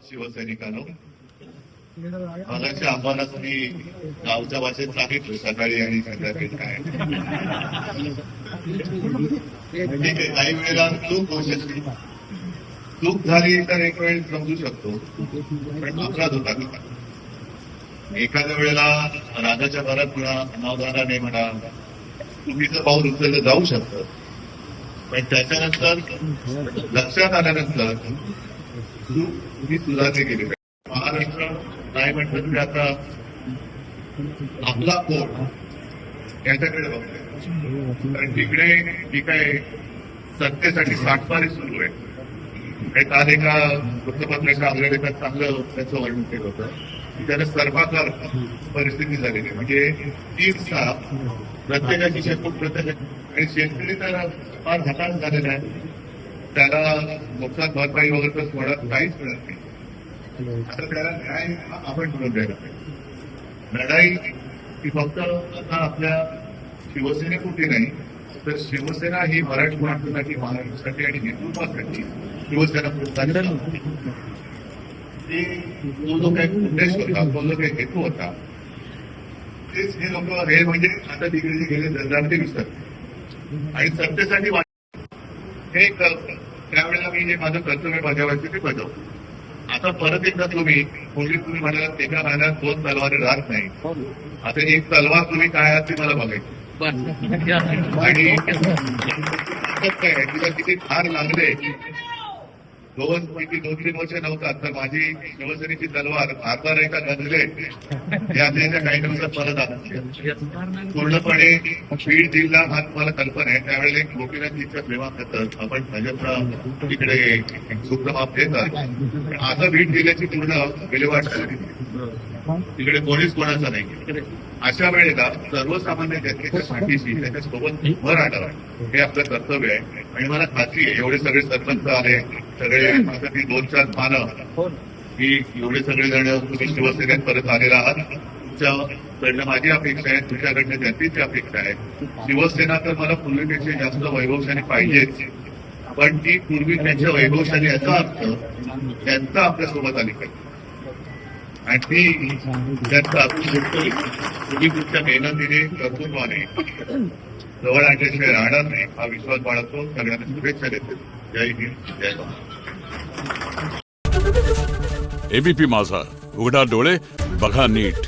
शिवसैनिकांनो, मगाशी आम्हाला तुम्ही गावच्या भाषेत सांगितलं सकाळी आणि संध्याकाळी काय. ठीक आहे, काही वेळेला चूक होऊ शकते. चूक झाली तर एक वेळ समजू शकतो, पण अपराध होता का? एखाद्या वेळेला राजाच्या भरात म्हणा, अनावधानाने म्हणा, चुकीचं पाऊल उचललं जाऊ शकतं, पण त्याच्यानंतर लक्षात आल्यानंतर तुम्ही सुधारणे केली. महाराष्ट्र नाही म्हटलं तरी आता आपला कोट याच्याकडे बघतोय, कारण तिकडे जी काय सत्तेसाठी साठमारी सुरू आहे. काल एका वृत्तपत्राच्या अग्रलेखात चांगलं त्याचं वर्णन केलं होतं की त्याला सर्वाकार परिस्थिती झालेली आहे. म्हणजे 3 प्रत्येकाची शेपूट प्रत्येक, आणि शेतकरी तर फार हताश झालेला आहे. त्याला नुकसान भरपाई वगैरे तर थोडं काहीच मिळत नाही. आता त्याला न्याय आपण मिळून द्यायला पाहिजे. लढाई ही फक्त आता आपल्या शिवसेनेपुरती नाही, तर शिवसेना ही मराठी माणसासाठी, महाराष्ट्रासाठी आणि हिंदुत्वासाठी शिवसेना तो जो काही उद्देश होता, तो जो काही हेतू होता, तेच हे लोक हे म्हणजे आता तिकडे गेले दर्जामध्ये विसरले आणि सत्तेसाठी हे त्यावेळेला मी जे माझं कर्तव्य बजावायचं ते बजावतो. आता परत एकदा तुम्ही म्हणाला एका महिन्यात 2 तलवारी राहत नाही. आता एक तलवार तुम्ही काय आहात ते मला बघायची. आणि काय तिला किती ठार लागले, 2-3 वर्ष नव्हतात तर माझी शिवसेनेची तलवार भारताला एका गंजले या काही दिवसात परत आला. पूर्णपणे बीड जिल्हा हा तुम्हाला कल्पना आहे. त्यावेळेला एक गोपीनाथजीच्या प्रेमाखातर आपण भाजपला तिकडे सुप्रमाप देतात. आता बीड जिल्ह्याची पूर्ण विल्हेवाट झाली, तिकडे कोणीच कोणाचा नाही. अशा वेळेला सर्वसामान्य जनतेच्या पाठीशी त्याच्यासोबत उभं राहणं हे आपलं कर्तव्य आहे. आणि मला खात्री आहे एवढे सगळे सरपंच आले, सगळे आता ती 2-4 पानं की एवढे सगळे जण तुम्ही शिवसेनेत परत आलेला आहात. तुमच्याकडनं माझी अपेक्षा आहे, तुमच्याकडनं जनतेची अपेक्षा आहे. शिवसेना तर मला पूर्वीपेक्षा जास्त वैभवशाली पाहिजेच, पण ती पूर्वी त्यांच्या वैभवशाली याचा अर्थ त्यांचा आपल्यासोबत आली पाहिजे. आणि ती त्यांचा तुम्ही तुमच्या मेहनतीने, कर्तृत्वाने जवळ आणल्याशिवाय राहणार नाही हा विश्वास बाळगतो. सगळ्यांना शुभेच्छा देतो. जय हिंद, जय महाराष्ट्र. एबीपी माझा, उघडा डोळे बघा नीट.